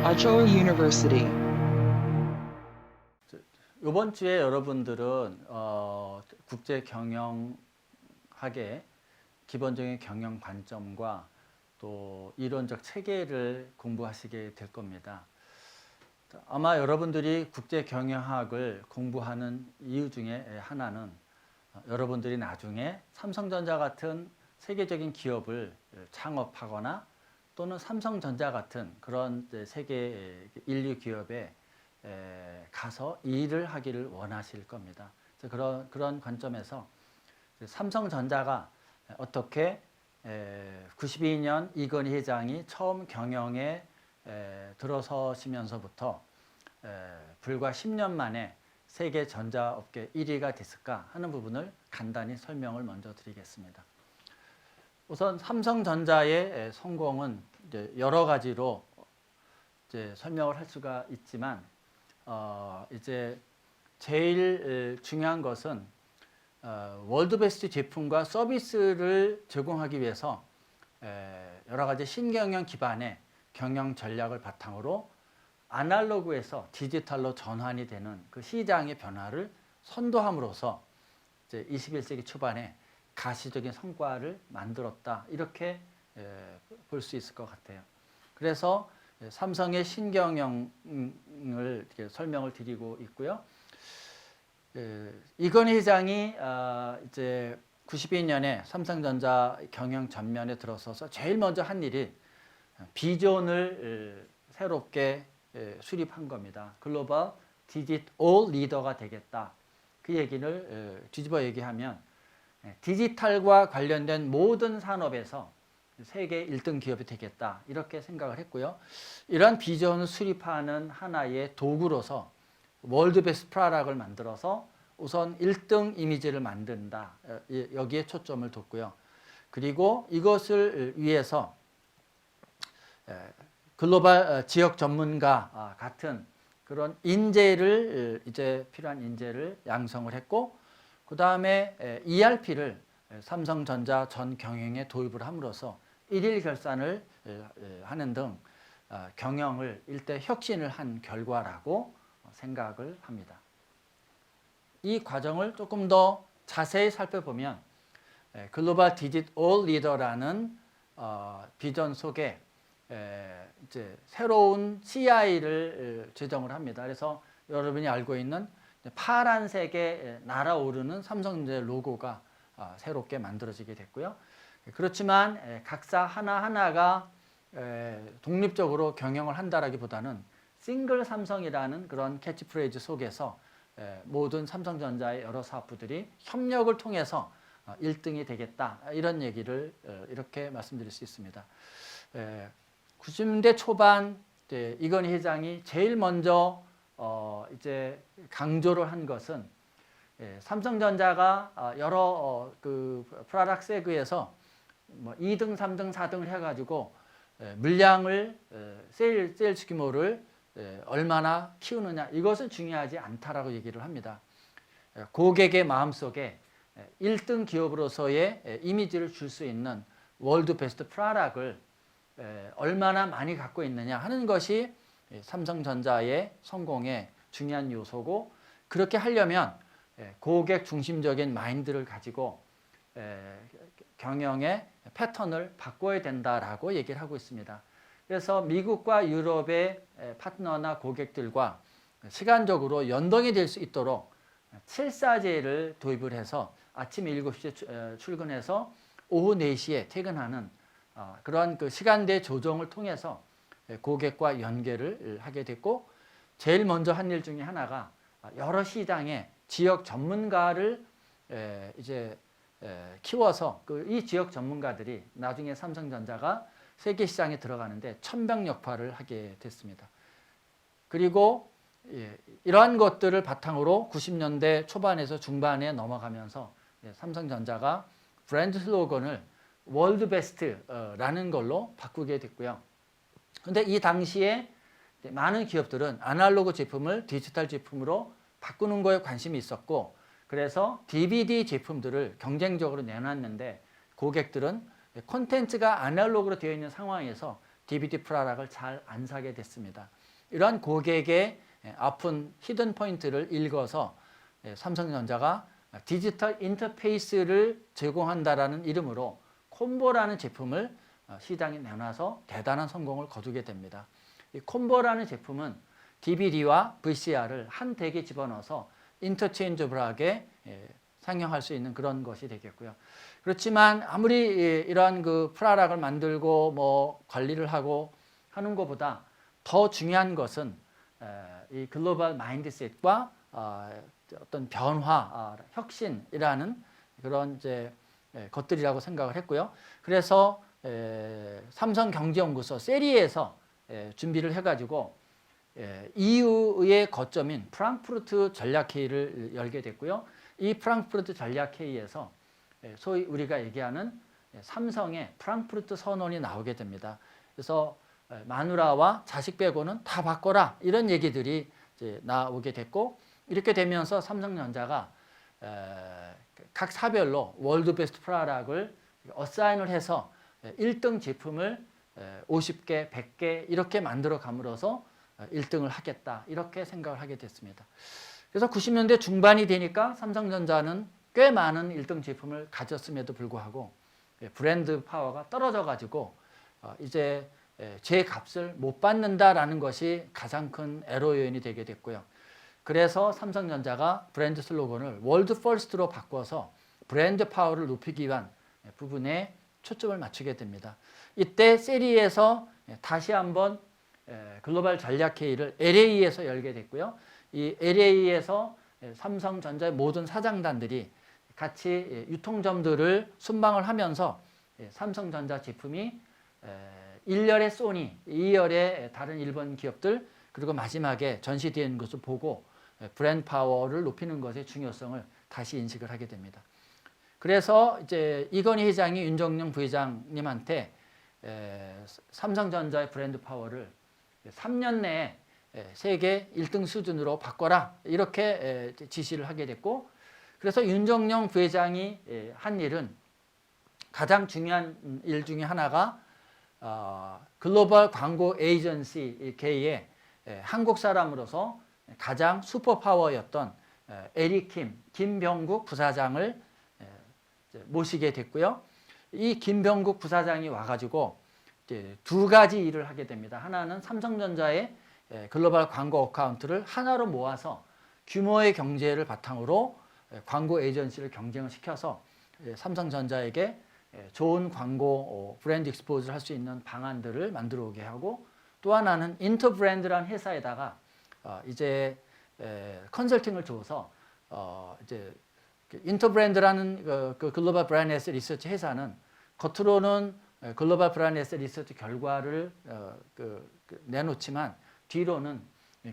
Achoa University. 이번 주에 여러분들은 국제 경영학의 기본적인 경영 관점과 또 이론적 체계를 공부하시게 될 겁니다. 아마 여러분들이 국제 경영학을 공부하는 이유 중에 하나는 여러분들이 나중에 삼성전자 같은 세계적인 기업을 창업하거나 또는 삼성전자 같은 그런 세계 인류 기업에 가서 일을 하기를 원하실 겁니다. 그런 관점에서 삼성전자가 어떻게 92년 이건희 회장이 처음 경영에 들어서시면서부터 불과 10년 만에 세계 전자업계 1위가 됐을까 하는 부분을 간단히 설명을 먼저 드리겠습니다. 우선 삼성전자의 성공은 이제 여러 가지로 이제 설명을 할 수가 있지만 이제 제일 중요한 것은 월드베스트 제품과 서비스를 제공하기 위해서 여러 가지 신경영 기반의 경영 전략을 바탕으로 아날로그에서 디지털로 전환이 되는 그 시장의 변화를 선도함으로써 이제 21세기 초반에 가시적인 성과를 만들었다, 이렇게 볼 수 있을 것 같아요. 그래서 삼성의 신경영을 이렇게 설명을 드리고 있고요. 이건희 회장이 이제 92년에 삼성전자 경영 전면에 들어서서 제일 먼저 한 일이 비전을 새롭게 수립한 겁니다. 글로벌 디지털 리더가 되겠다. 그 얘기를 뒤집어 얘기하면 디지털과 관련된 모든 산업에서 세계 1등 기업이 되겠다, 이렇게 생각을 했고요. 이러한 비전을 수립하는 하나의 도구로서 월드 베스트 프로덕트를 만들어서 우선 1등 이미지를 만든다, 여기에 초점을 뒀고요. 그리고 이것을 위해서 글로벌 지역 전문가 같은 그런 인재를 이제 필요한 인재를 양성을 했고, 그 다음에 ERP를 삼성전자 전 경영에 도입을 함으로써 일일 결산을 하는 등 경영을 일대 혁신을 한 결과라고 생각을 합니다. 이 과정을 조금 더 자세히 살펴보면 글로벌 디지털 리더라는 비전 속에 이제 새로운 CI를 제정을 합니다. 그래서 여러분이 알고 있는 파란색에 날아오르는 삼성전자의 로고가 새롭게 만들어지게 됐고요. 그렇지만 각사 하나하나가 독립적으로 경영을 한다라기보다는 싱글 삼성이라는 그런 캐치프레이즈 속에서 모든 삼성전자의 여러 사업부들이 협력을 통해서 1등이 되겠다, 이런 얘기를 이렇게 말씀드릴 수 있습니다. 90년대 초반 이건희 회장이 제일 먼저 이제 강조를 한 것은 삼성전자가 여러 그 프로덕트 세그에서 뭐 2등, 3등, 4등을 해가지고 물량을 세일즈 규모를 얼마나 키우느냐, 이것은 중요하지 않다라고 얘기를 합니다. 고객의 마음속에 1등 기업으로서의 이미지를 줄 수 있는 월드 베스트 프로덕트를 얼마나 많이 갖고 있느냐 하는 것이 삼성전자의 성공의 중요한 요소고, 그렇게 하려면 고객 중심적인 마인드를 가지고 경영의 패턴을 바꿔야 된다라고 얘기를 하고 있습니다. 그래서 미국과 유럽의 파트너나 고객들과 시간적으로 연동이 될 수 있도록 7사제를 도입을 해서 아침 7시에 출근해서 오후 4시에 퇴근하는 그런 그 시간대 조정을 통해서 고객과 연계를 하게 됐고, 제일 먼저 한 일 중에 하나가 여러 시장의 지역 전문가를 이제 키워서 이 지역 전문가들이 나중에 삼성전자가 세계 시장에 들어가는데 천병 역할을 하게 됐습니다. 그리고 이러한 것들을 바탕으로 90년대 초반에서 중반에 넘어가면서 삼성전자가 브랜드 슬로건을 월드 베스트라는 걸로 바꾸게 됐고요. 그런데 이 당시에 많은 기업들은 아날로그 제품을 디지털 제품으로 바꾸는 거에 관심이 있었고, 그래서 DVD 제품들을 경쟁적으로 내놨는데 고객들은 콘텐츠가 아날로그로 되어 있는 상황에서 DVD 프라락을 잘 안 사게 됐습니다. 이러한 고객의 아픈 히든 포인트를 읽어서 삼성전자가 디지털 인터페이스를 제공한다라는 이름으로 콤보라는 제품을 시장에 내놔서 대단한 성공을 거두게 됩니다. 이 콤보라는 제품은 DVD와 VCR을 한 덱에 집어넣어서 인터체인저블하게 상영할 수 있는 그런 것이 되겠고요. 그렇지만 아무리 이러한 그 프라락을 만들고 뭐 관리를 하고 하는 것보다 더 중요한 것은 이 글로벌 마인드셋과 어떤 변화, 혁신이라는 그런 이제 것들이라고 생각을 했고요. 그래서 삼성경제연구소 세리에서 준비를 해가지고 EU의 거점인 프랑크푸르트 전략회의를 열게 됐고요. 이 프랑크푸르트 전략회의에서 소위 우리가 얘기하는 삼성의 프랑크푸르트 선언이 나오게 됩니다. 그래서 마누라와 자식 빼고는 다 바꿔라 이런 얘기들이 이제 나오게 됐고, 이렇게 되면서 삼성전자가 각 사별로 월드 베스트 프라락을 어사인을 해서 1등 제품을 50개, 100개 이렇게 만들어 감으로써 1등을 하겠다 이렇게 생각을 하게 됐습니다. 그래서 90년대 중반이 되니까 삼성전자는 꽤 많은 1등 제품을 가졌음에도 불구하고 브랜드 파워가 떨어져 가지고 이제 제 값을 못 받는다라는 것이 가장 큰 애로 요인이 되게 됐고요. 그래서 삼성전자가 브랜드 슬로건을 월드 퍼스트로 바꿔서 브랜드 파워를 높이기 위한 부분에 초점을 맞추게 됩니다. 이때 세리에서 다시 한번 글로벌 전략회의를 LA에서 열게 됐고요. 이 LA에서 삼성전자의 모든 사장단들이 같이 유통점들을 순방을 하면서 삼성전자 제품이 1열의 소니, 2열의 다른 일본 기업들, 그리고 마지막에 전시되는 것을 보고 브랜드 파워를 높이는 것의 중요성을 다시 인식을 하게 됩니다. 그래서 이제 이건희 회장이 윤정용 부회장님한테 삼성전자의 브랜드 파워를 3년 내에 세계 1등 수준으로 바꿔라 이렇게 지시를 하게 됐고, 그래서 윤정용 부회장이 한 일은 가장 중요한 일 중에 하나가 글로벌 광고 에이전시계의 한국 사람으로서 가장 슈퍼파워였던 에릭 김병국 부사장을 모시게 됐고요. 이 김병국 부사장이 와가지고 이제 두 가지 일을 하게 됩니다. 하나는 삼성전자의 글로벌 광고 어카운트를 하나로 모아서 규모의 경제를 바탕으로 광고 에이전시를 경쟁을 시켜서 삼성전자에게 좋은 광고 브랜드 익스포즈를 할 수 있는 방안들을 만들어 오게 하고, 또 하나는 인터브랜드라는 회사에다가 이제 컨설팅을 줘서 이제 인터브랜드라는 그 글로벌 브랜드 에셋 리서치 회사는 겉으로는 글로벌 브랜드 에셋 리서치 결과를 내놓지만 뒤로는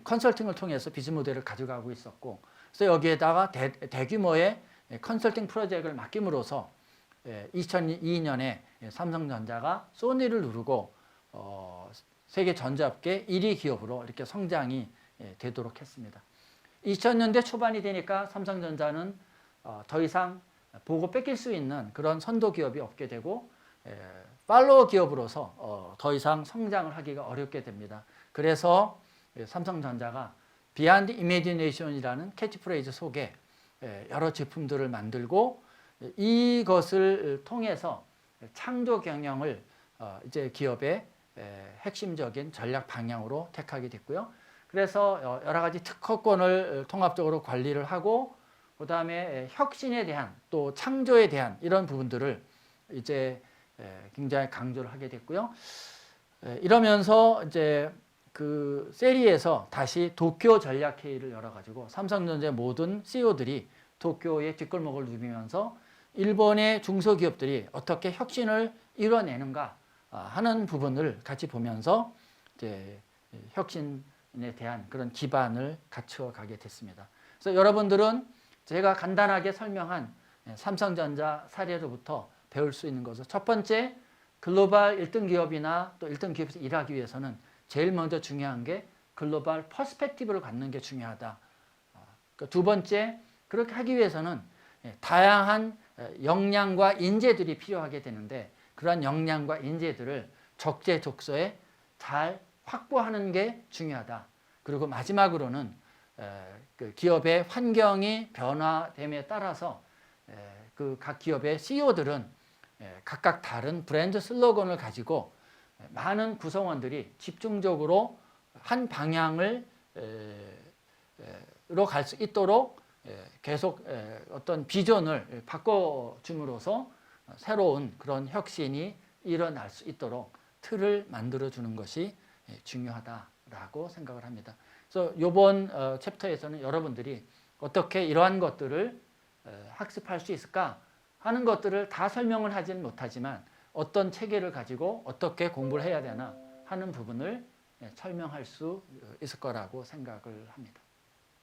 컨설팅을 통해서 비즈니스 모델을 가져가고 있었고, 그래서 여기에다가 대규모의 컨설팅 프로젝트를 맡김으로써 2002년에 삼성전자가 소니를 누르고 세계 전자업계 1위 기업으로 이렇게 성장이 되도록 했습니다. 2000년대 초반이 되니까 삼성전자는 더 이상 보고 뺏길 수 있는 그런 선도 기업이 없게 되고 팔로워 기업으로서 더 이상 성장을 하기가 어렵게 됩니다. 그래서 삼성전자가 Beyond Imagination이라는 캐치프레이즈 속에 여러 제품들을 만들고 이것을 통해서 창조 경영을 이제 기업의 핵심적인 전략 방향으로 택하게 됐고요. 그래서 여러 가지 특허권을 통합적으로 관리를 하고, 그 다음에 혁신에 대한 또 창조에 대한 이런 부분들을 이제 굉장히 강조를 하게 됐고요. 이러면서 이제 그 세리에서 다시 도쿄 전략회의를 열어가지고 삼성전자의 모든 CEO들이 도쿄의 뒷골목을 누비면서 일본의 중소기업들이 어떻게 혁신을 이뤄내는가 하는 부분을 같이 보면서 이제 혁신에 대한 그런 기반을 갖추어 가게 됐습니다. 그래서 여러분들은 제가 간단하게 설명한 삼성전자 사례로부터 배울 수 있는 것은, 첫 번째, 글로벌 1등 기업이나 또 1등 기업에서 일하기 위해서는 제일 먼저 중요한 게 글로벌 퍼스펙티브를 갖는 게 중요하다. 두 번째, 그렇게 하기 위해서는 다양한 역량과 인재들이 필요하게 되는데, 그러한 역량과 인재들을 적재적소에 잘 확보하는 게 중요하다. 그리고 마지막으로는 그 기업의 환경이 변화됨에 따라서 그 각 기업의 CEO들은 각각 다른 브랜드 슬로건을 가지고 많은 구성원들이 집중적으로 한 방향을 로 갈 수 있도록 계속 어떤 비전을 바꿔줌으로써 새로운 그런 혁신이 일어날 수 있도록 틀을 만들어주는 것이 중요하다라고 생각을 합니다. 그래서 이번 챕터에서는 여러분들이 어떻게 이러한 것들을 학습할 수 있을까 하는 것들을 다 설명을 하지는 못하지만 어떤 체계를 가지고 어떻게 공부를 해야 되나 하는 부분을 설명할 수 있을 거라고 생각을 합니다.